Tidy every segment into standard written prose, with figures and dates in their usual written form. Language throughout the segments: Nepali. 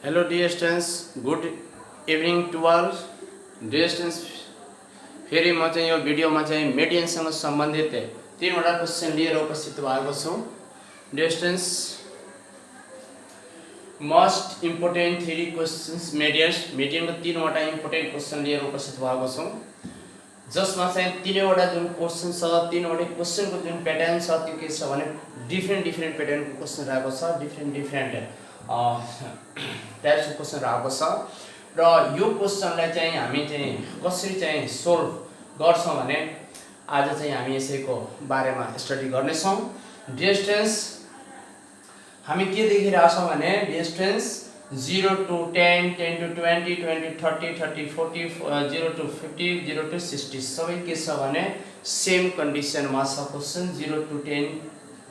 Hello dear students, good evening to all. Dear students, फेरि म चाहिँ यो भिडियोमा चाहिँ मेडियनसँग सम्बन्धित तीनवटा क्वेशन लिएर उपस्थित भएको छु। Dear students, most important three questions मेडियनको तीनवटा इम्पोर्टेन्ट क्वेशन लिएर उपस्थित भएको छु, जसमा चाहिँ तीनवटा जुन क्वेशन छ तीनवटा क्वेशनको जुन प्याटर्न छ त्यो के छ भने डिफ्रेन्ट प्याटर्नको क्वेशन रहेको छ, डिफ्रेन्ट टाइप्स अफ क्वेशन रहेको छ र यो क्वेशनलाई चाहिँ हामी चाहिँ कसरी चाहिँ सोल्भ गर्छौं भने आज चाहिँ हामी यसैको बारेमा स्टडी गर्नेछौं। डियर स्टुडेन्ट्स, हामी के देखिरहेछौं भने dear students 0 to 10, 10 to 20, 20 to 30, 30 40, 0 to 50, 0 to 60 सबै के छ भने सेम कन्डिसनमा छ। क्वेशन 0 to 10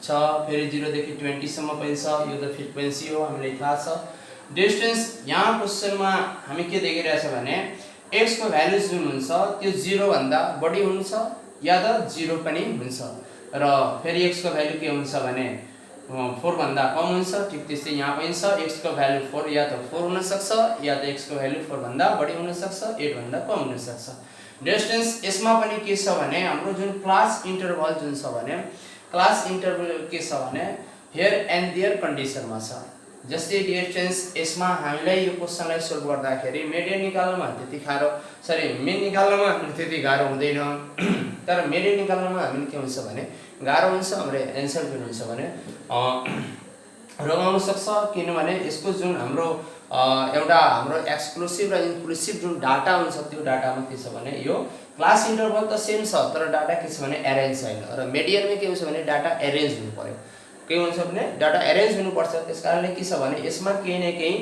छ, फेरि 0 देखि 20 सम्म पनि छ। यो त फ्रिक्वेन्सी हो, हामीलाई थाहा छ। डियर स्टुडेन्ट्स, यहाँ क्वेशनमा हामी के देखिरहेछ भने x को भ्यालु जुन हुन्छ त्यो 0 भन्दा बढी हुन्छ या त 0 पनि हुन्छ र फेरि x को भ्यालु के हुन्छ भने 4 भन्दा कम हुन्छ। ठीक त्यस्तै यहाँ पनि छ, x को भ्यालु 4 या त 4 हुन सक्छ या त x को भ्यालु 4 भन्दा बढी हुन सक्छ, 8 भन्दा कम हुन सक्छ। डियर स्टुडेन्ट्स, यसमा पनि के छ भने हाम्रो जुन क्लास इन्टरभल जुन छ भने क्लास इन्टरभल के छ भने हियर एन्ड देयर कन्डिसनमा छ। जस्तै डियर स्टुडेन्ट्स, यसमा हामीलाई यो क्वेशनलाई सोल्भ गर्दाखेरि मिडियन निकाल्नमा त्यति गाह्रो मिन निकाल्नमा हामीले त्यति गाह्रो हुँदैन, तर मिडियन निकाल्नमा हामीले के हुन्छ भने गाह्रो हुन्छ। हाम्रो एन्सर जुन हुन्छ भने रमाउन सक्छ, किनभने यसको जुन हाम्रो एउटा हाम्रो एक्सक्लुसिभ र इन्क्लुसिभ जुन डाटा हुन्छ त्यो डाटामा के छ भने यो क्लास इन्टरभल त सेम छ तर डाटा के छ भने एरेन्ज छैन र मिडियनमा के हुन्छ भने डाटा एरेन्ज हुनु पर्यो। के हुन्छ भने डाटा एरेन्ज हुनुपर्छ, त्यसकारणले के छ भने यसमा केही न केही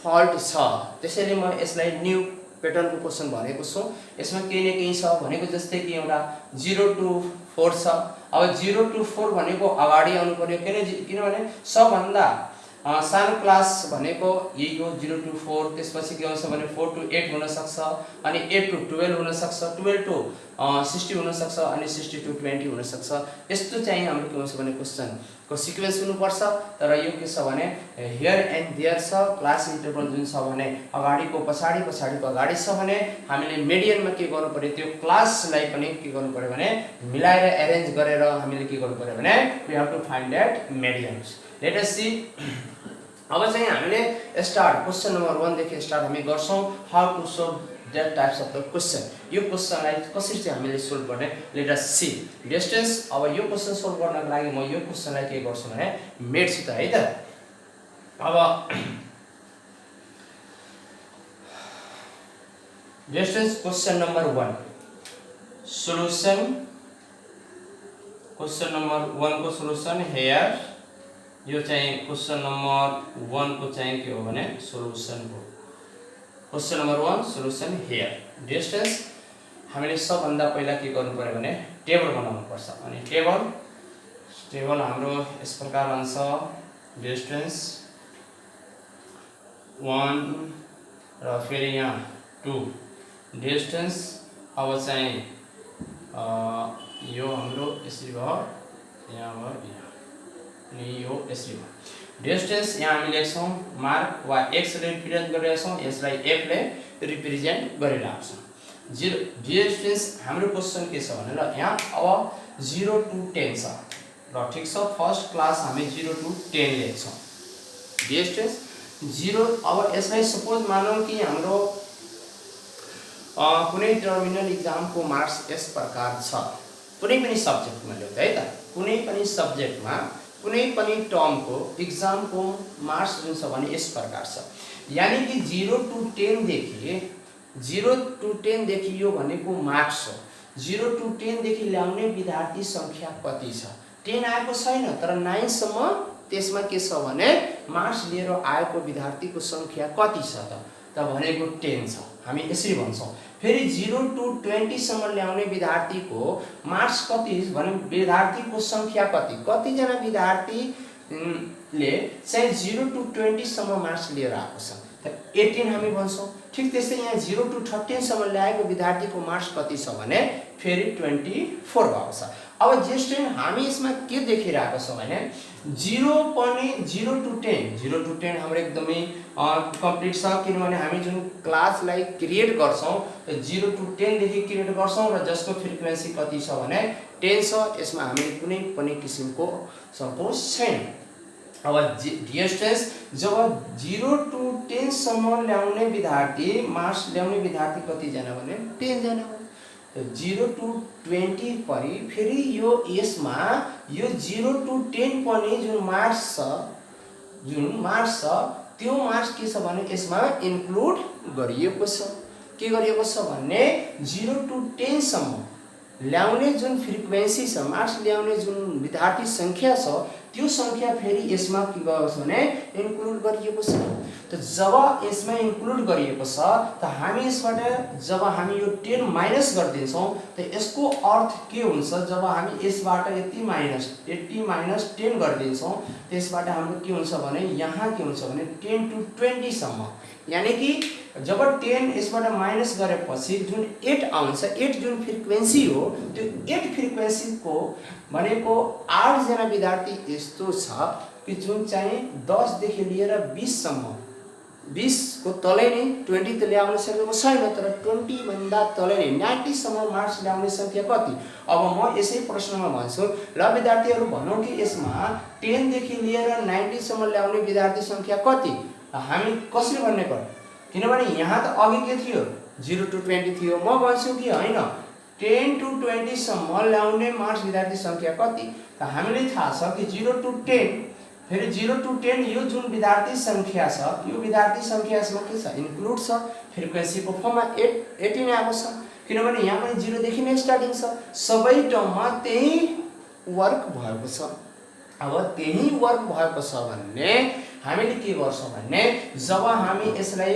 फल्ट छ। त्यसैले म यसलाई न्यू प्याटर्नको क्वेशन भनेको छु। यसमा केही न केही छ भनेको जस्तै कि एउटा 0 to 4 छ। अब 0 to 4 भनेको अगाडि आउनु पर्यो, किनभने सबभन्दा सानो क्लास भनेको यही हो 0 to 4। त्यसपछि के हुन्छ भने 4 to 8 हुन सक्छ, अनि 8 to 12 हुन सक्छ, 12 to 60 हुन सक्छ, अनि 60 to 20 हुन सक्छ। यस्तो चाहिँ हाम्रो के हुन्छ भने क्वेशनको सिक्वेन्स हुनुपर्छ। तर यो के छ भने हियर एन्ड देयर छ। क्लास इन्टरभल जुन छ भने अगाडिको पछाडिको अगाडि छ भने हामीले मिडियनमा के गर्नु पर्यो, त्यो क्लासलाई पनि के गर्नु पर्यो भने मिलाएर एरेन्ज गरेर हामीले के गर्नु पर्यो भने we have to find that medians. Let us see. अब चाहिँ हामीले स्टार्ट क्वेशन नम्बर 1 देखि स्टार्ट हामी गर्छौं, how to solve that types of the question. यो क्वेशनलाई कसरी चाहिँ हामीले सोल्भ गर्ने, let us see. Dear students, अब यो क्वेशन सोल्भ गर्नको लागि म यो क्वेशनलाई के गर्छु भने मेट्छु त है त। अब dear students, question number 1 solution. Question number 1 को सोलुसन हियर। यो चाहिँ क्वेशन नम्बर 1 को चाहिँ के हो भने सोलुसन हो। Question number 1 solution here. Dear students, हामीले सबभन्दा पहिला के गर्नु पर्यो भने टेबल बनाउनु पर्छ। अनि टेबल हाम्रो यस प्रकार हुन्छ। डियर स्टुडेन्ट्स, 1 र फेरि यहाँ 2। डियर स्टुडेन्ट्स, अब चाहिँ यो हाम्रो यसरी भयो, यहाँ भयो, अनि यो यसरी भयो। डियर स्टुडेन्ट्स, यहाँ हामी लेख्छौं मार्क वा x ले रिप्रेजेन्ट गरिरहेछौं, यसलाई f ले रिप्रेजेन्ट गरिरहेको छ। डियर स्टुडेन्ट्स, हाम्रो क्वेशन के छ भने ल यहाँ अब 0 to 10 छ र ठीक छ। फर्स्ट क्लास हामी 0 to 10 लेख्छौं। डियर स्टुडेन्ट्स, 0 अब यसलाई सपोज मानौं कि हाम्रो कुनै टर्मिनल एक्जामको मार्क्स यस प्रकार छ। कुनै पनि सब्जेक्टमा ल्याउँदा है त, कुनै पनि सब्जेक्टमा कुनै पनि टर्मको एक्जामको मार्क्स जुन छ भने यस प्रकार छ। यानी कि 0 to 10 देखि यो भनेको मार्क्स हो। 0 to 10 देखि ल्याउने विद्यार्थी संख्या कति छ? 10 आएको छैन, तर 9 सम्म त्यसमा के छ भने मार्क्स लिएर आएको विद्यार्थीको संख्या कति छ त भनेको 10 छ। हामी यसरी भन्छौं। फेरि 0 to 20 सम्म ल्याउने विद्यार्थीको मार्क्स कति भने विद्यार्थीको संख्या कति जना विद्यार्थीले चाहिँ 0 to 20 सम्म मार्क्स लिएर आएको छ त 18 हामी भन्छौं। ठीक त्यस्तै यहाँ 0 to 13 सम्म ल्याएको विद्यार्थीको मार्क्स कति छ भने फेरि 24 भएको छ। अब डियर स्टुडेन्ट हामी यसमा के देखिरहेको छौँ भने 0 पनि 0 to 10 हाम्रो एकदमै कम्प्लिट छ किनभने हामी जुन क्लासलाई क्रिएट गर्छौँ 0 to 10 देखि क्रिएट गर्छौँ र जसको फ्रिक्वेन्सी कति छ भने 10 छ। यसमा हामीले कुनै पनि किसिमको सङ्कोच छैन। अब डियर स्टुडेन्ट्स जब 0 to 10 सम्म ल्याउने विद्यार्थी मार्क्स ल्याउने विद्यार्थी कतिजना भने 10 जना हो। 0 to 20 परि फेरि यो यसमा यो 0 to 10 पनि जुन मार्क्स छ त्यो मार्क्स के छ भने यसमा इन्क्लुड गरिएको छ। के गरिएको छ भने 0 to 10 सम्म ल्याउने जुन फ्रिक्वेन्सी छ मार्क्स ल्याउने जुन विद्यार्थी संख्या छ त्यो संख्या फेरि यसमा के गरेको छ भने इन्क्लुड गरिएको छ। त जब यसमा इन्क्लुड गरिएको छ त हामी यसबाट जब हामी यो 10 माइनस गरिदिन्छौँ त यसको अर्थ के हुन्छ जब हामी यसबाट 80 माइनस 10 गरिदिन्छौँ त्यसबाट हाम्रो के हुन्छ भने यहाँ के हुन्छ भने 10 to 20 सम्म यानी कि जब 10 यसबाट माइनस गरेपछि जुन 8 आउँछ 8 जुन फ्रिक्वेन्सी हो त्यो 8 फ्रिक्वेन्सीको भनेको 8 जना विद्यार्थी यस्तो छ कि जुन चाहिँ 10 देखि लिएर 20 सम्म 20 को तलै नै 20 त ल्याउन सकेको छैन तर 20 भन्दा तलै नै 90 सम्म मार्क्स ल्याउने संख्या कति। अब म यसै प्रश्नमा भन्छु ल विद्यार्थीहरू भनौँ कि यसमा 10 देखि लिएर 90 सम्म ल्याउने विद्यार्थी संख्या कति हामी कसरी भन्ने पर्यो किनभने यहाँ त अघि के थियो 0 to 20 थियो। म भन्छु कि हैन 10 to 20 सम्म ल्याउने मार्क्स विद्यार्थी संख्या कति त हामीले थाहा छ कि 0 to 10 फेरि 0 to 10 यो जुन विद्यार्थी संख्या छ यो विद्यार्थी संख्या यसमा के छ इन्क्लुड छ फ्रिक्वेन्सीको फर्ममा 18 आएको छ किनभने यहाँ पनि 0 देखि नै स्टार्टिङ छ सबै टर्ममा त्यही वर्क भएको छ। अब त्यही वर्क भएको छ भन्ने हामीले के गर्छौँ भने जब हामी यसलाई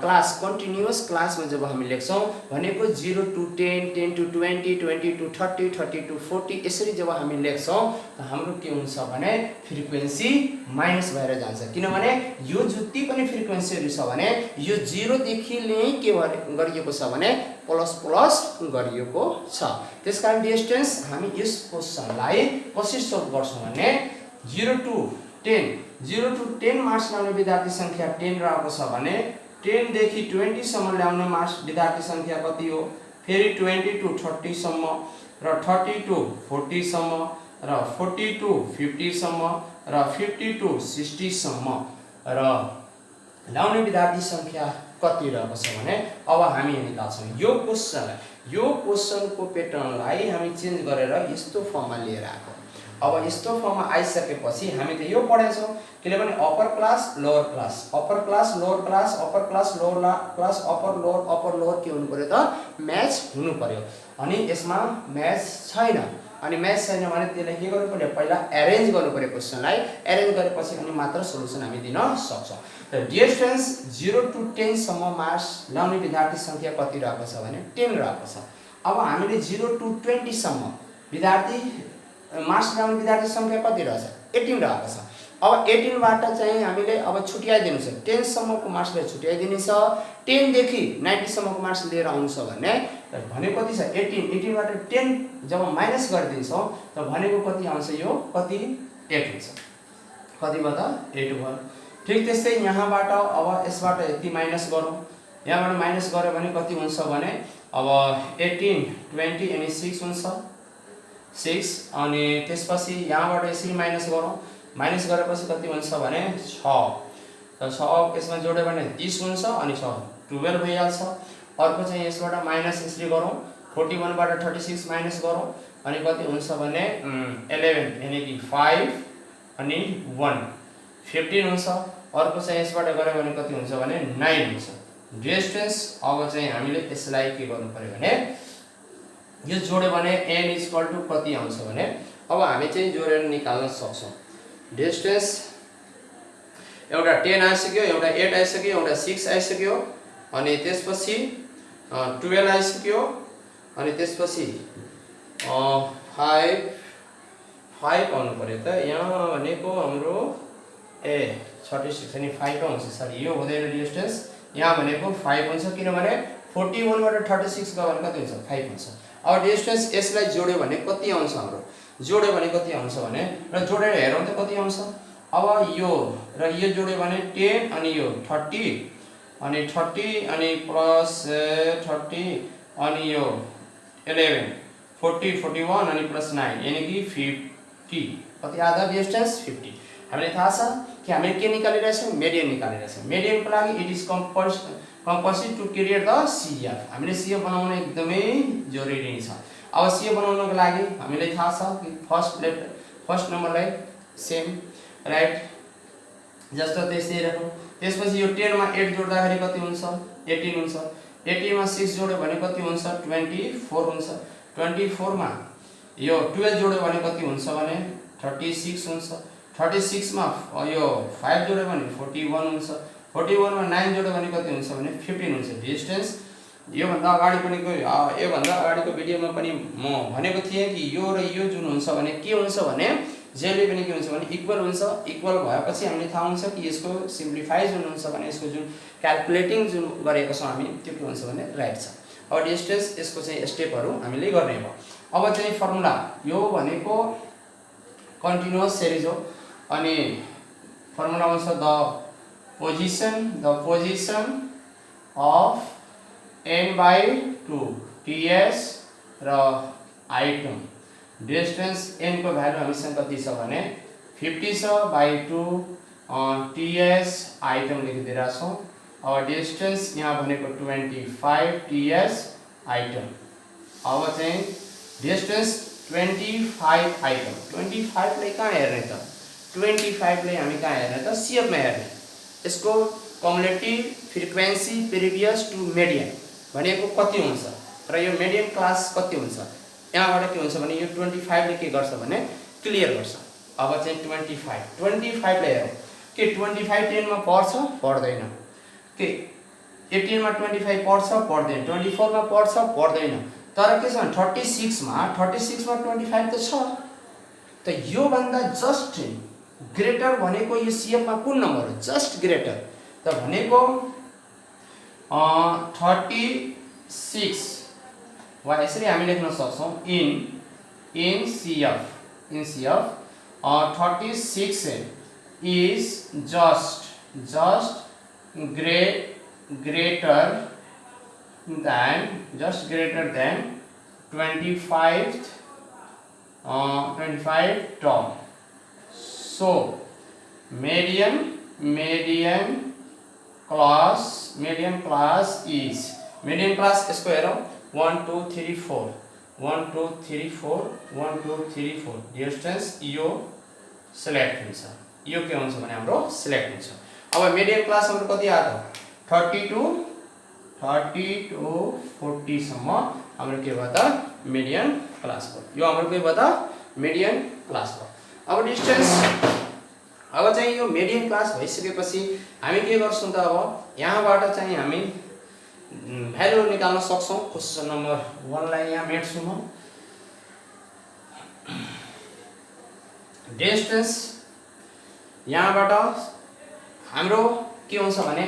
क्लास कन्टिन्युअस क्लासमा जब हामी लेख्छौँ भनेको 0 to 10 10 to 20 20 to 30 30 to 40 यसरी जब हामी लेख्छौँ त हाम्रो के हुन्छ भने फ्रिक्वेन्सी माइनस भएर जान्छ किनभने यो जति पनि फ्रिक्वेन्सीहरू छ भने यो 0 देखि नै के गरिएको छ भने प्लस प्लस गरिएको छ। त्यसकारण डियर स्टुडेन्ट्स हामी यस क्वेशनलाई कसरी सल्भ गर्छौँ भने 0 to 10 मार्क्स ल्याउने विद्यार्थी संख्या 10 रहेको छ भने 10 देखि 20 सम्म ल्याउने मार्क्स विद्यार्थी संख्या कति हो फेरि 20 to 30 सम्म र 30 to 40 सम्म र 40 to 50 सम्म र 50 to 60 सम्म र ल्याउने विद्यार्थी संख्या कति रहेको छ भने अब हामी निकाल्छौँ यो क्वेशनको प्याटर्नलाई हामी चेन्ज गरेर यस्तो फर्ममा लिएर आएको। अब यस्तो फर्ममा आइसकेपछि हामी त यो पढेछौँ किनभने upper class lower class upper class lower class upper class lower class upper lower के हुनु पर्यो त म्याच हुनु पर्यो अनि यसमा म्याच छैन अनि म्याच छैन भने त्यसलाई के गर्नु पर्यो पहिला एरेन्ज गर्नु पर्यो क्वेशनलाई एरेन्ज गरेपछि अनि मात्र सोलुसन हामी दिन सक्छौँ। त डियर स्टुडेन्ट्स 0 to 10 सम्म मार्क्स ल्याउने विद्यार्थी संख्या कति रहेको छ भने 10 रहेको छ। अब हामीले 0 to 20 सम्म विद्यार्थी मार्क्स ल्याउने विद्यार्थी संख्या कति रहेछ 18 रहेको छ। अब 18 बाट चाहिँ हामीले अब छुट्याइदिनु छ 10 सम्मको मार्क्सलाई छुट्याइदिनु छ 10 देखि 90 सम्मको मार्क्स लिएर आउनु छ भने कति छ 18 बाट 10 जब माइनस गरिदिन्छौँ त भनेको कति आउँछ यो कति 8 हुन्छ कतिबाट 8 भयो। ठीक त्यस्तै यहाँबाट अब यसबाट यति माइनस गरौँ यहाँबाट माइनस गर्यो भने कति हुन्छ भने अब 18 20 अनि 6 हुन्छ 6 अनि त्यसपछि यहाँबाट यसरी माइनस गरौँ माइनस गरेपछि कति हुन्छ भने 6 र 6 यसमा जोड्यो भने 30 हुन्छ अनि 6 12 भइहाल्छ। अर्को चाहिँ यसबाट माइनस यसरी गरौँ 41 बाट 36 माइनस गरौँ अनि कति हुन्छ भने 11 यानी कि 5 अनि 1 15 हुन्छ। अर्को चाहिँ यसबाट गऱ्यो भने कति हुन्छ भने 9 हुन्छ। डियर स्टुडेन्ट्स अब चाहिँ हामीले यसलाई के गर्नु पर्यो भने यो जोड्यो भने n इक्वल टु कति आउँछ भने अब हामी चाहिँ जोडेर निकाल्न सक्छौँ। डियर स्टुडेन्ट्स एउटा 10 आइसक्यो एउटा 8 आइसक्यो एउटा 6 आइसक्यो अनि त्यसपछि 12 आइसक्यो अनि त्यसपछि 5 आउनु पर्यो त यहाँ भनेको हाम्रो 36 अनि 5 आउँछ सरी यो हुँदैन डियर स्टुडेन्ट्स यहाँ भनेको 5 हुन्छ किनभने 41 बाट 36 गयो भने कति हुन्छ 5 हुन्छ अब डिस्टेन्स यसलाई जोड्यो भने कति आउँछ हाम्रो, जोड्यो भने कति आउँछ भने र जोडेर हेरौँ त कति आउँछ। अब यो र यो जोड्यो भने 10 अनि यो 30 अनि 30 अनि प्लस 30 अनि यो 11 40 41 अनि प्लस 9 यानी कि 50 कति आधा डिस्टेन्स 50। हामीलाई थाहा छ कि हामीले के निकालिरहेछौँ, मिडियन निकालिरहेछौँ। मिडियनको लागि it is compulsory to create the CF. हामीले सिएफ बनाउन एकदमै जरुरी छ। अब सिएफ बनाउनको लागि हामीलाई थाहा छ कि फर्स्ट नम्बरलाई सेम राइट जस्तो त्यस्तै राखौँ। त्यसपछि यो 10 मा 8 जोड्दाखेरि कति हुन्छ 18 हुन्छ। 18 मा 6 जोड्यो भने कति हुन्छ 24 हुन्छ। 24 मा यो 12 जोड्यो भने कति हुन्छ भने 36 हुन्छ। 36 मा यो 5 जोड्यो भने 41 हुन्छ। 41 मा 9 जोड्यो भने कति हुन्छ भने 15 हुन्छ। डिस्टेन्स योभन्दा अगाडि पनि योभन्दा अगाडिको भिडियोमा पनि म भनेको थिएँ कि यो र यो जुन हुन्छ भने के हुन्छ भने जहिले पनि के हुन्छ भने इक्वल हुन्छ। इक्वल भएपछि हामीले थाहा हुन्छ कि यसको सिम्प्लिफाई जुन हुन्छ भने यसको जुन क्याल्कुलेटिङ जुन गरेको छौँ हामी त्यो के हुन्छ भने राइट छ। अब डिस्टेन्स यसको चाहिँ स्टेपहरू हामीले गर्ने भयो। अब चाहिँ फर्मुला यो भनेको कन्टिन्युअस सिरिज हो अनि फर्मुला हुन्छ the position of n/2 ts र आइटम। डिस्टेन्स n को भ्यालु हामीसँग कति छ भने 50 छ बाई 2 ts आइटम लेखिदिएका छौँ। अब डिस्टेन्स यहाँ भनेको 25 ts आइटम। अब चाहिँ डिस्टेन्स 25 आइटम। 25 लाई कहाँ हेर्ने त 25 लाई हामी कहाँ हेर्ने त सिएफमा हेर्ने। यसको कम्युलेटिभ फ्रिक्वेन्सी प्रिभियस टु मिडियन भनेको कति हुन्छ र यो मिडियन क्लास कति हुन्छ। यहाँबाट के हुन्छ भने यो 25 ले के गर्छ भने क्लियर गर्छ। अब चाहिँ 25 लाई हेरौँ के 25 10 मा पर्छ पर्दैन, के 18 मा 25 पर्छ पर्दैन, 24 मा पर्छ पर्दैन। तर के छ 36 मा 25 त छ। त यो भन्दा जस्ट ग्रेटर भनेको यो सिएफ मा कुन नम्बर हो जस्ट ग्रेटर त भनेको 36 वा यसरी हामी लेख्न सक्छौँ in सिएफ 36 is just greater than 25 term. So median class is इसको हेरौँ 1 2 3 4 1 2 3 4 1 2 3 4 डिस्टेन्स यो सिलेक्ट हुन्छ। यो के हुन्छ भने हाम्रो सिलेक्ट हुन्छ। अब मिडियन क्लास हाम्रो कति आयो 30 to 40 सम्म हाम्रो के भयो त मिडियन क्लास भयो। यो हाम्रो के भयो त मिडियन क्लास भयो। अब डिस्टेन्स अब चाहिँ यो मिडियन क्लास भइसकेपछि हामी के गर्छौं त अब यहाँबाट चाहिँ हामी भ्यालु निकाल्न सक्छौं। क्वेशन नम्बर 1 लाई यहाँ मेट्छु म। डिस्टेन्स यहाँबाट हाम्रो के हुन्छ भने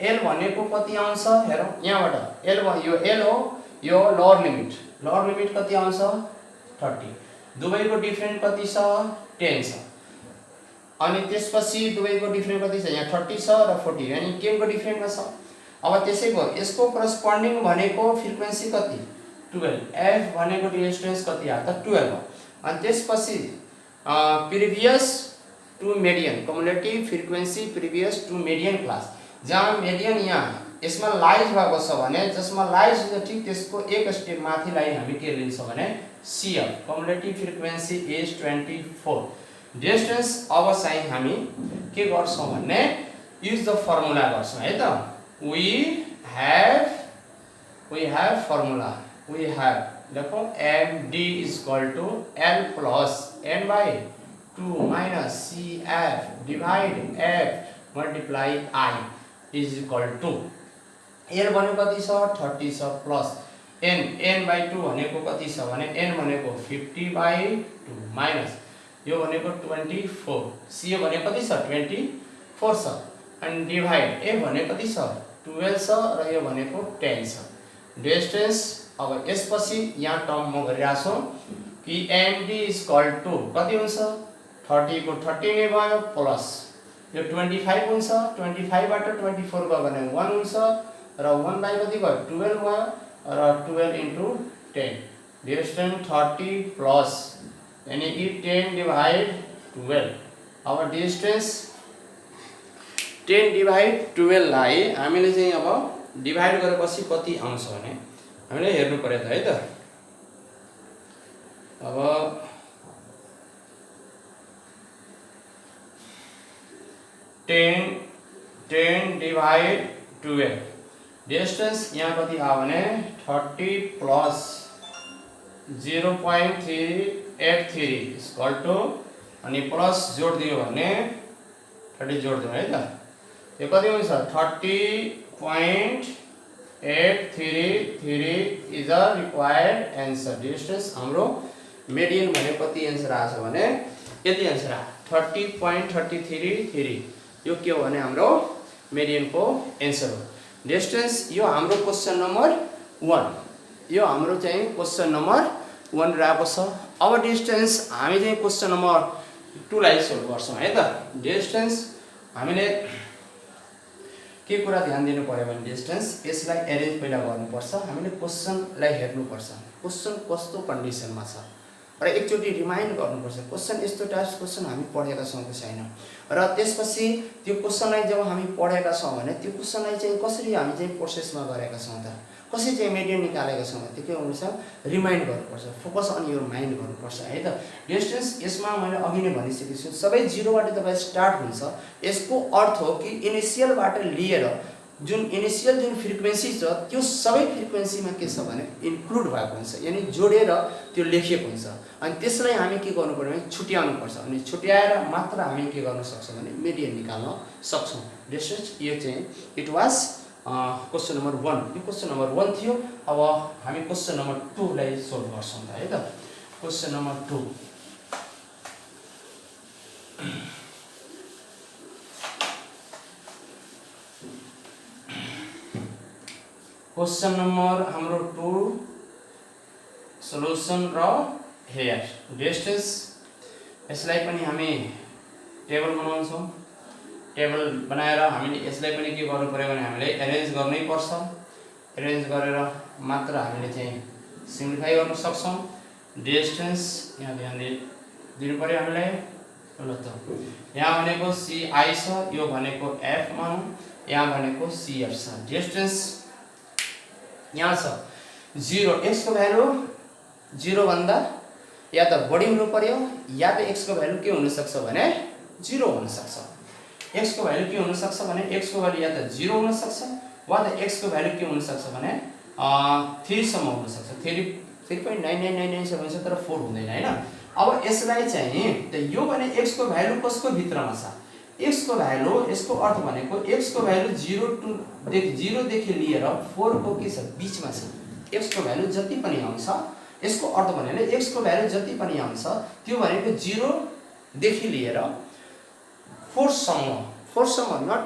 L भनेको कति आउँछ हेरौँ यहाँबाट L यो L हो यो लोअर लिमिट कति आउँछ 30। दुवैको डिफरेन्ट कति छ 10 छ। अनि त्यसपछि दुवैको डिफरेन्ट कति छ यहाँ 30 छ र 40 यानी 10 को डिफरेन्टमा छ। अब त्यसैको यसको करस्पोन्डिङ भनेको फ्रिक्वेन्सी कति 12 f भनेको डिस्टेन्स कति आयो त 12 हो। अनि त्यसपछि previous to median cumulative frequency previous to median class जहाँ मिडियन यहाँ यसमा लाइज भएको छ भने जसमा लाइज हुन्छ ठीक त्यसको एक स्टेप माथिलाई हामी के लिन्छ भने CF कम्युलेटिभ फ्रिक्वेन्सी इज 24। डिस्टेन्स अब चाहिँ हामी के गर्छौं भन्ने युज द फर्मुला गर्छौं है त। we have formula we have देखो md is equal to L plus n by 2 minus CF divide f multiply I is equal to L भनेको कति छ 30 छ प्लस n by 2 भनेको कति छ भने n भनेको 50 by 2 माइनस यो भनेको 24 C भनेको कति छ 24 छ अनि डिभाइड f भनेको कति छ 12 छ र यो भनेको 10 छ। डिस्टेंस अब यसपछि यहाँ टर्म म गरिरहेको छु कि एमडी इज इक्वल टु कति हुन्छ 30 को 30 नै भयो प्लस यो 25 हुन्छ 25 बाट 24 गयो भने 1 हुन्छ र 1 बाइ कति भयो 12 भयो र 12 इन्टु 10 डिस्टेंस 30 प्लस यानी कि 10 डिवाइड 12 अब डिस्टेंस 10 डिवाइड 12 लाई हामीले चाहिँ अब डिवाइड गरेपछि कति आउँछ भने हामीले हेर्नु पर्यो त है त अब 10 डिवाइड 12 डिस्टेंस यहाँ कति आयो भने 30 प्लस 0.383 इक्वल टु अनि प्लस जोड दियो भने 30 जोड दियो है त यो कति हुन्छ 30.833 is a required answer distance हाम्रो मेडियन भने कति एन्सर आछ भने यति एन्सर आ 30.333 यो के हो भने हाम्रो मेडियन को एन्सर हो डिस्टेंस यो हाम्रो क्वेशन नम्बर 1 यो हाम्रो चाहिँ क्वेशन नम्बर 1 रहेको छ अब डिस्टेंस हामी चाहिँ क्वेशन नम्बर 2 लाई सोल्भ गर्छौं है त डिस्टेंस हामीले के कुरा ध्यान दिनु पर्यो भने डिस्टेंस यसलाई एरेन्ज पहिला गर्नुपर्छ हामीले क्वेशनलाई हेर्नुपर्छ क्वेशन कस्तो कन्डिसनमा छ र एकचोटी रिमाइन्ड गर्नुपर्छ क्वेशन यस्तो टाइप्स क्वेशन हामी पढेका छौं कि छैन र त्यसपछि त्यो क्वेशनलाई जब हामी पढेका छौं भने त्यो क्वेशनलाई चाहिँ कसरी हामी चाहिँ प्रोसेसमा गरेका छौं त कसरी चाहिँ मेडियन निकालेका छौं त्यो के हुन्छ रिमाइन्ड गर्नुपर्छ फोकस अन योर माइन्ड गर्नुपर्छ है त डिस्टेंस यसमा मैले अघि नै भनिसकेको छु सबै 0 बाट तपाई स्टार्ट हुन्छ यसको अर्थ हो कि इनिशियल बाट लिएर जुन इनिशियल जुन फ्रिक्वेन्सी छ त्यो सबै फ्रिक्वेन्सीमा के छ भने इन्क्लुड भएको हुन्छ यानी जोडेर त्यो लेखिएको हुन्छ अनि त्यसलाई हामी के गर्नु पर्यो भने छुट्याउनु पर्छ अनि छुट्याएर मात्र हामी के गर्न सक्छौं भने मेडियन निकाल्न सक्छौं डिस्टेंस यो चाहिँ इट वाज क्वेशन नम्बर 1 यो क्वेशन नम्बर 1 थियो अब हामी क्वेशन नम्बर 2 लाई सोल्भ गर्छौं त है त क्वेशन नम्बर 2 क्वेशन नम्बर हाम्रो 2 सोलुसन र हेयर डिस्टेंस यसलाई पनि हामी टेबल बनाउँछौं टेबल बनाएर हामीले यसलाई पनि के गर्नु पर्यो भने हामीले अरेन्ज गर्नै पर्छ अरेन्ज गरेर मात्र हामीले चाहिँ सिम्प्लिफाई गर्न सक्छौं डिस्टेंस यहाँ ध्यान दिनु पर्यो हामीलाई ल त यहाँ भनेको सी आई छ यो भनेको एफ मानौ यहाँ भनेको सी एफ छ डिस्टेंस यहाँ छ 0 x को भ्यालु 0 भन्दा या त बढी हुनु पर्यो या त x को भ्यालु के हुन सक्छ भने 0 हुन सक्छ x को भ्यालु के हुन सक्छ भने x को भ्यालु या त 0 हुन सक्छ वा त x को भ्यालु के हुन सक्छ भने 3 सम्म हुन सक्छ 3.9999 भन्छ तर 4 हुँदैन हैन अब यसलाई चाहिँ त यो भने x को भ्यालु कसको भित्रमा छ x को भ्यालु यसको अर्थ भनेको x को भ्यालु 0 देखि लिएर 4 को के छ बीचमा छ x को भ्यालु जति पनि आउँछ यसको अर्थ भनेले x को भ्यालु जति पनि आउँछ त्यो भनेको 0 देखि लिएर 4 सम्म नट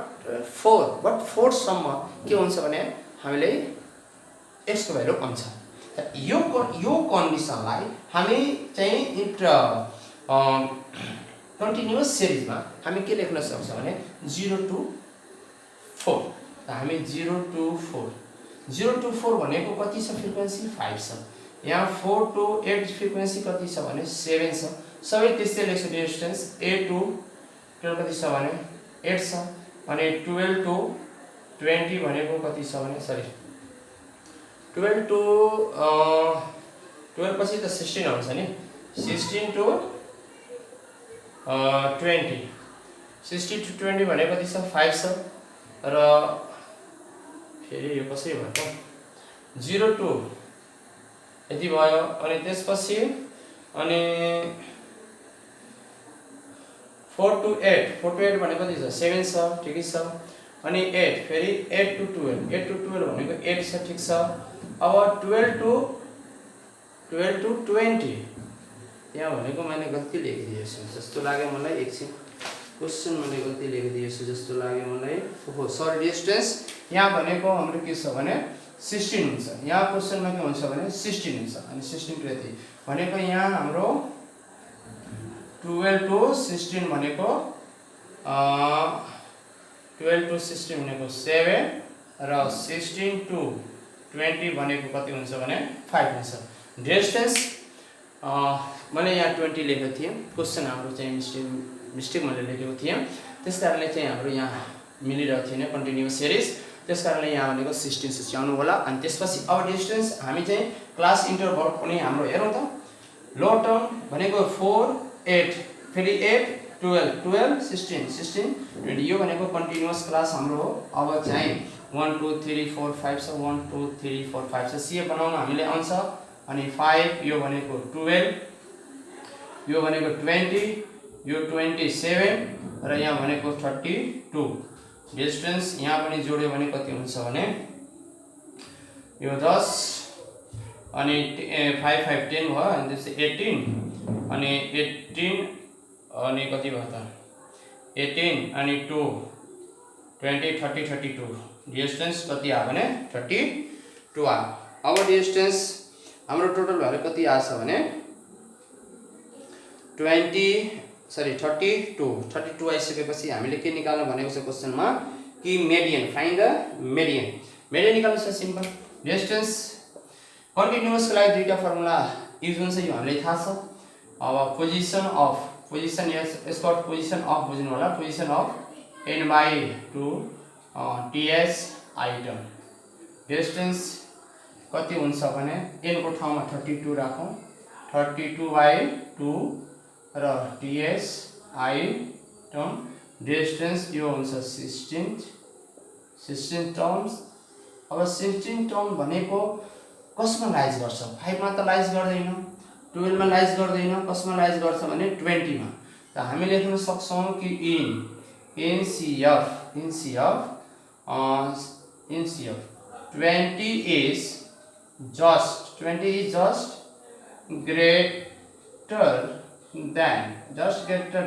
4 बट 4 सम्म के हुन्छ भने हामीले x को भ्यालु आउँछ यो कन्डिसनलाई हामी चाहिँ कन्टिन्युअस सिरिजमा हामी के लेख्न सक्छौं भने 0 to 4 त हामी 0 to 4 भनेको कति छ फ्रिक्वेन्सी 5 छ यहाँ 4 to 8 फ्रिक्वेन्सी कति छ भने 7 छ सबै त्यस्तै लेख्छु डिस्टेंस a to 12 कति छ भने 8 छ अनि 12 to 20 भनेको कति छ भने सरी 12 to 12 पछि त 16 आउँछ नि 16 to 20 60 to 20 भनेको कति छ 5 छ र फेरि यो कसरी भयो त 0 to यति भयो अनि त्यसपछि अनि 4 to 8 भनेको कति छ 7 छ ठिकै छ अनि 8 फेरि 8 to 12 भनेको 8 छ ठीक छ अब 12 to 20 यहाँ भनेको मैले गल्ती लेखिदिएछु जस्तो लाग्यो मलाई एकछिन क्वेशन मैले गल्ती लेखिदिएछु जस्तो लाग्यो मलाई ओहो सरी डिस्टेंस यहाँ भनेको हाम्रो के छ भने 16 हुन्छ। यहाँ क्वेशनमा के हुन्छ भने 16 हुन्छ अनि 16 टु यति भनेको यहाँ हाम्रो 12 टु 16 भनेको 12 टु 16 भनेको 7 र 16 टु 20 भनेको कति हुन्छ भने 5 हुन्छ। डिस्टेन्स मैले यहाँ 20 लेखेको थिएँ, क्वेशन हाम्रो चाहिँ मिस्टेक मैले लेखेको थिएँ, त्यसकारणले चाहिँ हाम्रो यहाँ मिलिरहेको थिएन कन्टिन्युअस सिरिज, त्यसकारणले यहाँ भनेको 16 सिस्याउनु होला। अनि त्यसपछि अब डिस्टेन्स हामी चाहिँ क्लास इन्टरभल पनि हाम्रो हेरौँ त। लो टर्म भनेको 4 8 फेरि 8 12 12 16 16 20 यो भनेको कन्टिन्युअस क्लास हाम्रो हो। अब चाहिँ 1 2 3 4 5 छ, 1 2 3 4 5 छ, सी बनाउन हामीले आउँछ। अनि 5 यो भनेको 12 यो भनेको 20 यो 27 र यहाँ भनेको 32। डिस्टेन्स यहाँ पनि जोड्यो भने कति हुन्छ भने यो 10 अनि 5 5 10 भयो अनि त्यसै 18 अनि 18 अनि कति भयो त 18 अनि 2 20 30 32। डिस्टेन्स कति आयो भने 32 आयो। अब डिस्टेन्स हाम्रो टोटल भएर कति आछ भने 32 आइसकेपछि हामीले के निकाल्नु भनेको छ क्वेशनमा कि median, find the median. Median निकाल्नु छ सिम्पल। डिस्टेन्स कन्टिन्युअसको लागि दुईटा फर्मुला युज हुन्छ यो हामीलाई थाहा छ। अब पोजिसन यसको पोजिसन अफ बुझ्नु होला, position of n/2 ts item. Distance कति हुन्छ भने n को ठाउँमा 32 राखौं, 32/2 र ts आइटम। डिस्टेन्स यो हुन्छ 16 टर्म्स। अब 16 टर्म भनेको कसमा लाइज गर्छ? 5 मा त लाइज गर्दैन, 12 मा लाइज गर्दैन, कसमा लाइज गर्छ भने 20 मा। त हामी लेख्न सक्छौं कि in CF 20 is just greater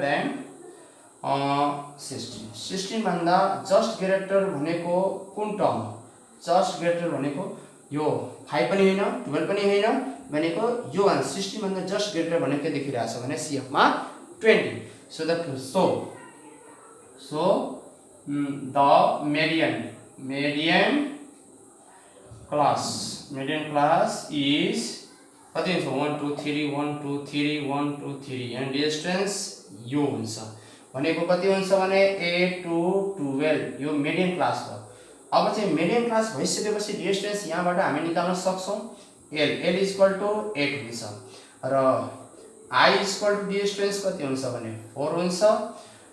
than 16। 16 भन्दा जस्ट ग्रेटर भनेको कुन टर्म? जस्ट ग्रेटर भनेको यो 5 पनि हैन 12 पनि हैन भनेको यो 16 भन्दा जस्ट ग्रेटर भनेको के देखिरहेछ भने CF मा 20। So the median class is कति हुन्छ 1 2 3 1 2 3 1 2 3 and distance यो हुन्छ भनेको कति हुन्छ भने 8 to 12 यो मिडियन क्लास हो। अब चाहिँ मिडियन क्लास भइसकेपछि डिस्टेन्स यहाँबाट हामी निकाल्न सक्छौं। L इक्वल टु 8 हुन्छ र I इक्वल टु डिस्टेन्स कति हुन्छ भने 4 हुन्छ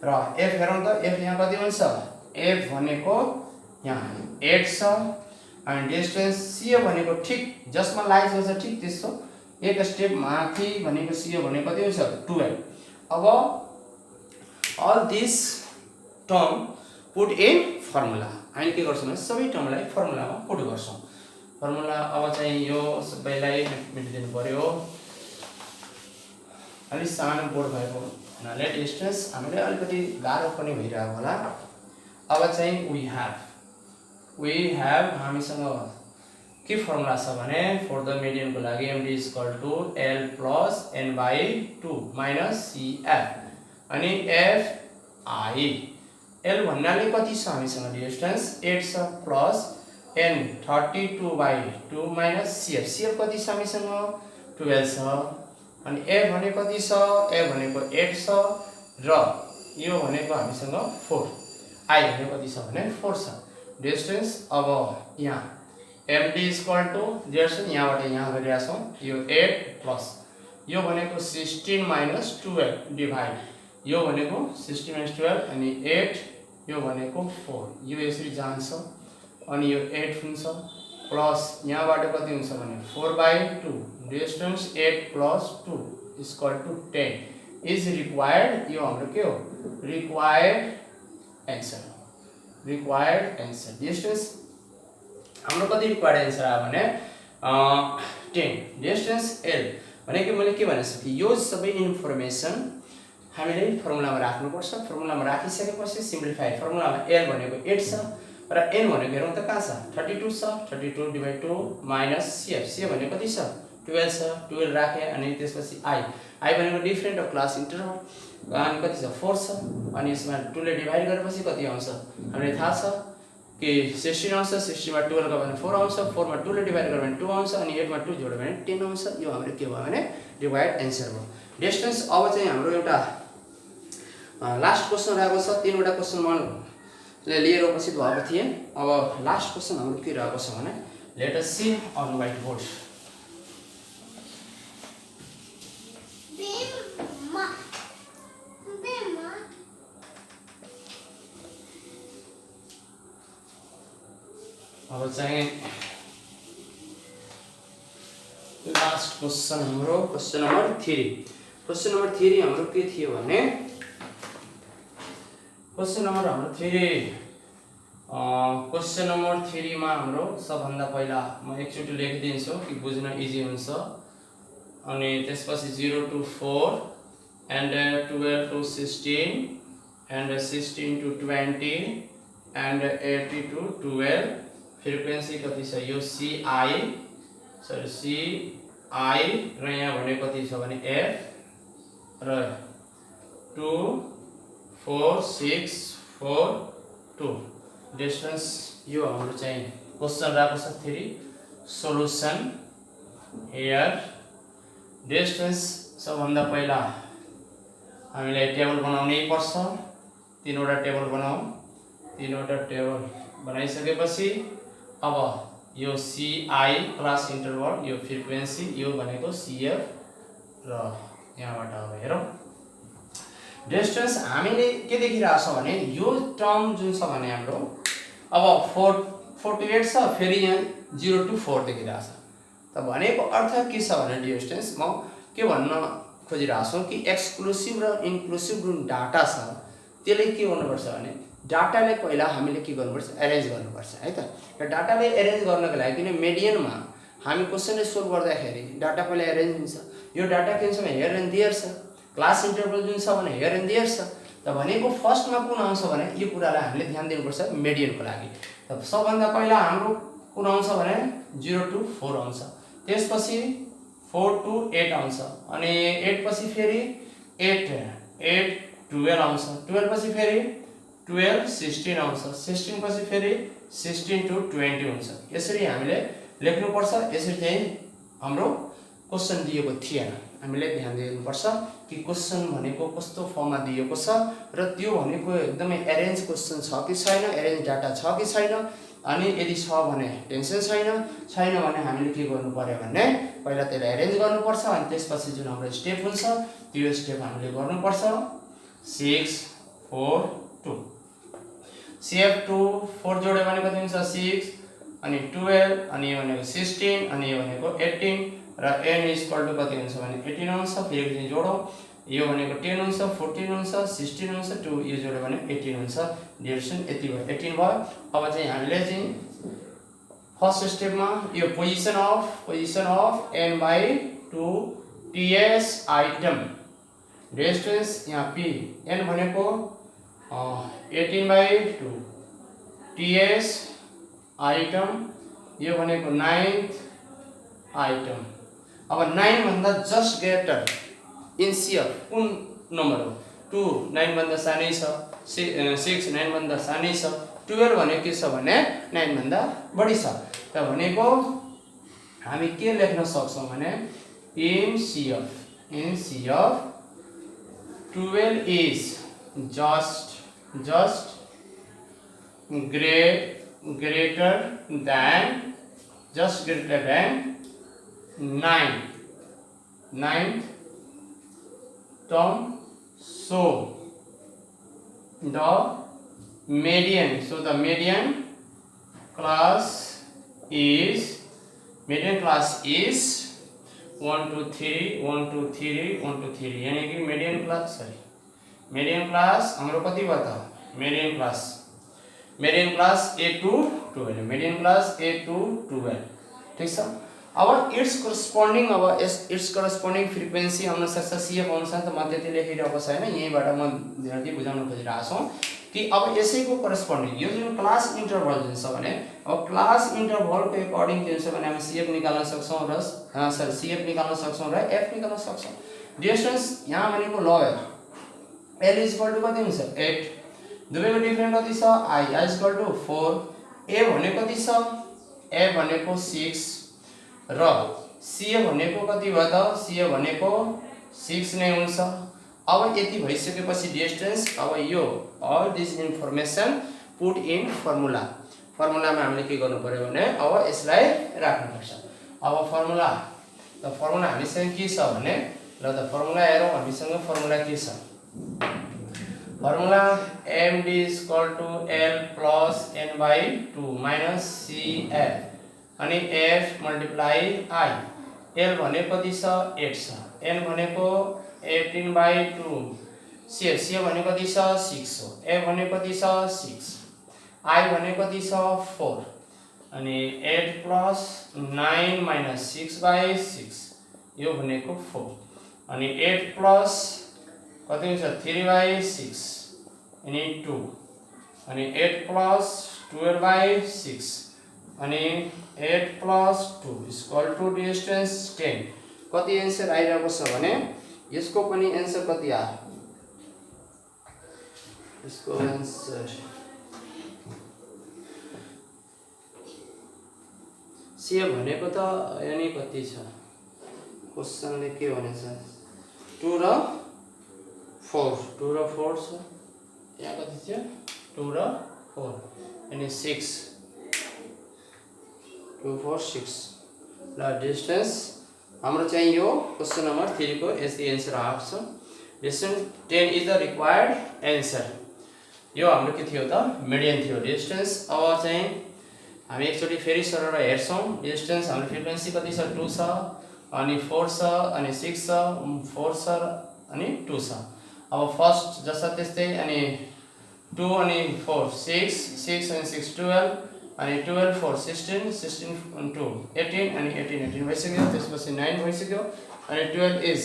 र F हेरौँ त F यहाँ कति हुन्छ? F भनेको यहाँ 8 छ अनि डिस्टेन्स C भनेको ठीक जसमा लाइज हुन्छ ठीक त्यसो एक स्टेप माथि भनेको C भनेको कति हुन्छ 12। अब all this term put in formula। हामी के गर्छौं भने सबै टर्मलाई फर्मुलामा पुट गर्छौं। फर्मुला अब चाहिँ यो सबैलाई मेटिदिनु पर्यो। अलि सानो बोर्ड भएको हुनाले डिस्टेन्स हामीले अलिकति गाह्रो पनि भइरहेको होला। अब चाहिँ we have हामीसँग के फर्मुला छ भने फर द मिडियन को लागि MD = L + n/2 - CF अनि FI। L भन्नाले कति छ हामीसँग डिस्टेन्स 8 छ प्लस n 32/2 - CF। CF कति छ हामीसँग 12 छ अनि F भनेको कति छ? F भनेको 8 छ र यो भनेको हामीसँग 4। I भनेको कति छ भने 4 छ। डिस्टेन्स अब यहाँ MD = डिस्टेन्स यहाँबाट यहाँ गरिरहेका छौं यो 8 प्लस यो भनेको 16 - 12 डिभाइड यो भनेको 16 - 12 अनि 8 यो भनेको 4 यो यसरी जान्छ अनि यो 8 हुन्छ प्लस यहाँबाट कति हुन्छ भने 4/2 डिस्टेन्स 8 + 2 = 10 इज रिक्वायर्ड। यो हाम्रो के हो? Required answer. डिस्टेन्स हाम्रो कति रिक्वायर्ड आन्सर आयो भने 10। डिस्टेन्स L भनेको मैले के भनेछु कि यो सबै इन्फर्मेसन हामीले फर्मुलामा राख्नुपर्छ। फर्मुलामा राखिसकेपछि सिम्प्लिफाई फर्मुलामा L भनेको 8 छ र n भनेको हेरौँ त कहाँ छ 32 छ 32 डिभाइड 2 माइनस c भनेको कति छ 12 छ 12 राखे अनि त्यसपछि i भनेको डिफरेन्ट अफ क्लास इन्टरभल अनि कति छ 4 छ अनि यसमा 2 ले डिभाइड गरेपछि कति आउँछ हामीलाई थाहा छ कि 16 आउँछ 16 मा 12 गयो भने 4 आउँछ 4 मा 2 ले डिभाइड गर्यो भने 2 आउँछ अनि 8 मा 2 जोड्यो भने 10 आउँछ यो हाम्रो के भयो भने रिक्वायर्ड एन्सर भयो डिस्टेन्स अब चाहिँ हाम्रो एउटा लास्ट क्वेशन रहेको छ तीनवटा क्वेशन मैले लिएर उपस्थित भएको थिए अब लास्ट क्वेशन हाम्रो के रहेको छ भने let us see on white board अब चाहिँ लास्ट क्वेशन हाम्रो क्वेशन नम्बर 3 हाम्रो के थियो भने क्वेशन नम्बर हाम्रो 3 क्वेशन नम्बर 3 मा हाम्रो सबभन्दा पहिला म एकचोटी लेखिदिन्छु कि बुझ्न इजी हुन्छ अनि त्यसपछि 0 to 4 and 12 to 16 and 16 to 20 and 80 to 12 frequency कति छ यो CI र यहाँ भने कति छ भने F र 2 4 6 4 2 डिस्टेन्स यो हाम्रो चाहिँ क्वेशन रहेको छ 3 सोलुसन हियर डिस्टेन्स सबभन्दा पहिला हामीले टेबल बनाउनै पर्छ तीनवटा टेबल बनाऊ तीनवटा टेबल बनाइसकेपछि अब यो CI क्लास इन्टरभल यो फ्रिक्वेन्सी यो भनेको CF र यहाँबाट अब हेरौँ डिस्टेन्स हामीले के देखिरहेको छ भने यो टर्म जुन छ भने हाम्रो अब 4 to 8 छ फेरि यहाँ 0 to 4 देखिरहेको छ त भनेको अर्थ के छ भने डिस्टेन्स म के भन्न खोजिरहेको छु कि एक्सक्लुसिभ र इन्क्लुसिभ जुन डाटा छ त्यसले के गर्नुपर्छ भने डाटालाई पहिला हामीले के गर्नुपर्छ एरेन्ज गर्नुपर्छ है त र डाटालाई एरेन्ज गर्नको लागि किन मिडियनमा हामी क्वेशनले सोल्भ गर्दाखेरि डाटा पहिला एरेन्ज हुन्छ यो डाटा के छ भने हियर एन्ड देयर छ क्लास इन्टरभल जुन छ भने हियर एन्ड देयर छ त भनेको फर्स्टमा कुन आउँछ भने यो कुरालाई हामीले ध्यान दिनुपर्छ मिडियनको लागि त सबभन्दा पहिला हाम्रो कुन आउँछ भने 0 to 4 आउँछ त्यसपछि 4 to 8 आउँछ अनि 8 पछि फेरि 8 12 आउँछ 12 पछि फेरि 12 16 आउँछ 16 पछि फेरि 16 to 20 हुन्छ यसरी हामीले लेख्नु पर्छ यसरी चाहिँ हाम्रो क्वेशन दिएको थिएन हामीले ध्यान दिनुपर्छ कि क्वेशन भनेको कस्तो फर्ममा दिएको छ र त्यो भनेको एकदमै एरेन्ज क्वेशन छ कि छैन एरेन्ज डाटा छ कि छैन अनि यदि छ भने टेन्सन छैन भने हामीले के गर्नु पर्यो भने पहिला त्यसलाई एरेन्ज गर्नुपर्छ अनि त्यसपछि जुन हाम्रो स्टेप हुन्छ त्यो स्टेप हामीले गर्नुपर्छ 6 4 2 CF2 4 जोड्यो भने कति हुन्छ 6 अनि 12 अनि यो भनेको 16 अनि यो भनेको 18 र n इक्वल टु कति हुन्छ भने 18 आउँछ फेरि चाहिँ जोडौँ यो भनेको 10 हुन्छ 14 हुन्छ 16 हुन्छ 2 यो जोड्यो भने 18 हुन्छ डिभिजन यति भयो 18 भयो अब चाहिँ हामीले चाहिँ फर्स्ट स्टेपमा यो position of n by 2 ts item distance यहाँ p n भनेको 18 by 2 ts आइटम यो भनेको 9th आइटम अब 9 भन्दा जस्ट ग्रेटर इन CF कुन नम्बर हो 2 9 भन्दा सानै छ 6 9 भन्दा सानै छ 12 भनेको के छ भने 9 भन्दा बढी छ त भनेको हामी के लेख्न सक्छौं भने in CF 12 is just greater than 9th term, so the median class is 1 2 3 1 2 3 1 2 3 यानी कि मीडियन क्लास हाम्रो कति भयो त median class A to 12 median class A to 12 ठीक छ अब इट्स करस्पोन्डिङ फ्रिक्वेन्सी आउन सक्छ CF अनुसार त म त्यति लेखिरहेको छैन यहीबाट म धेरै बुझाउन खोजिरहेको छु कि अब यसैको करस्पोन्डिङ यो जुन क्लास इन्टरभल जुन छ भने अब क्लास इन्टरभलको एकर्डिङ के हुन्छ भने हामी CF निकाल्न सक्छौं र CF निकाल्न सक्छौं र F निकाल्न सक्छौं। डिस्टेन्स यहाँ भनेको लोयर L इक्वल टु कति हुन्छ 8, दुवैको डिफरेन्स कति छ I इक्वल टु 4, A भनेको कति छ F भनेको 6 र CA भनेको कति भयो त CA भनेको 6 नै हुन्छ। अब यति भइसकेपछि डिस्टेन्स अब यो all this information put in formula फर्मुलामा हामीले के गर्नु पर्यो भने अब यसलाई राख्नु पर्छ। अब फर्मुला त फर्मुला हामीसँग के छ भने ल त फर्मुला हेरौँ हामीसँग फर्मुला के छ। Formula MD = L + N/2 - CF अनि F × I। L भनेको कति छ 8 छ, N भनेको 18/2, CF भनेको कति छ 6 हो, F भनेको कति छ 6, I भनेको कति छ 4 अनि 8 + 9 - 6/6 यो भनेको 4 अनि 8 प्लस कति हुन्छ 3/6 अनि 2 अनि 8 प्लस 12/6 अनि 8 प्लस 2 इक्वल टु डिस्टेन्स 10। कति आन्सर आइरहेको छ भने यसको पनि आन्सर कति आयो, यसको आन्सर सी भनेको त यानी कति छ क्वेशनले के भनेछ 2 र 4 छ, यहाँ कति थियो 2 र 4 अनि 6 2 4 6 ल डिस्टेन्स हाम्रो चाहिँ यो क्वेशन नम्बर 3 को यति आन्सर आएको छ। Distance 10 is the required answer. यो हाम्रो के थियो त मिडियन थियो डिस्टेन्स। अब चाहिँ हामी एकचोटी फेरि सरेर हेर्छौं डिस्टेन्स हाम्रो फ्रिक्वेन्सी कति छ 2 छ अनि 4 छ अनि 6 छ 4 छ अनि 2 छ। अब फर्स्ट जसा त्यस्तै अनि 2 अनि 4 6 6 अनि 6 12 अनि 12 4 16 16 and 2 18 अनि 18 भइसक्यो, त्यसपछि 9 भइसक्यो अनि 12 is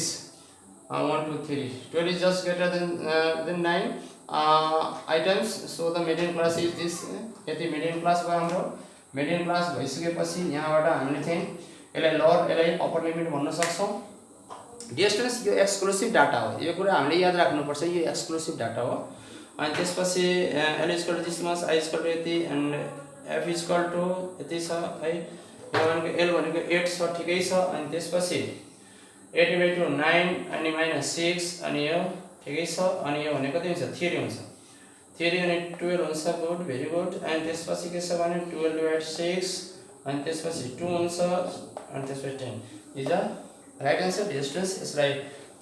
1 2 3 12 is just greater than 9 items, so the median class is this। यति median class भयो हाम्रो। median class भइसकेपछि यहाँबाट हामीले चाहिँ यसलाई लोअर यसलाई अप्पर लिमिट भन्न सक्छौं। डिस्टेन्स यो एक्सक्लुसिभ डाटा हो, यो कुरा हामीले याद राख्नुपर्छ, यो एक्सक्लुसिभ डाटा हो। अनि त्यसपछि L = this much, I = यति एन्ड F = यति छ है। यो भनेको L भनेको 8 छ ठिकै छ अनि त्यसपछि 8/2 9 अनि -6 अनि यो ठिकै छ अनि यो भनेको कति हुन्छ 3 हुन्छ 3 अनि 12 हुन्छ गुड भेरी गुड। अनि त्यसपछि के छ भने 12/6 अनि त्यसपछि 2 हुन्छ अनि त्यसपछि 10 is the right answer distance. यसलाई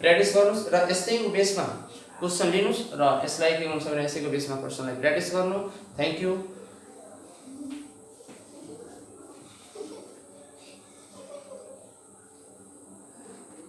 प्र्याक्टिस गर्नुस् र यस्तैको बेसमा क्वेशन लिनुस् र यसलाई के हुन्छ भने यसैको बेसमा क्वेशनलाई प्र्याक्टिस गर्नु। Thank you.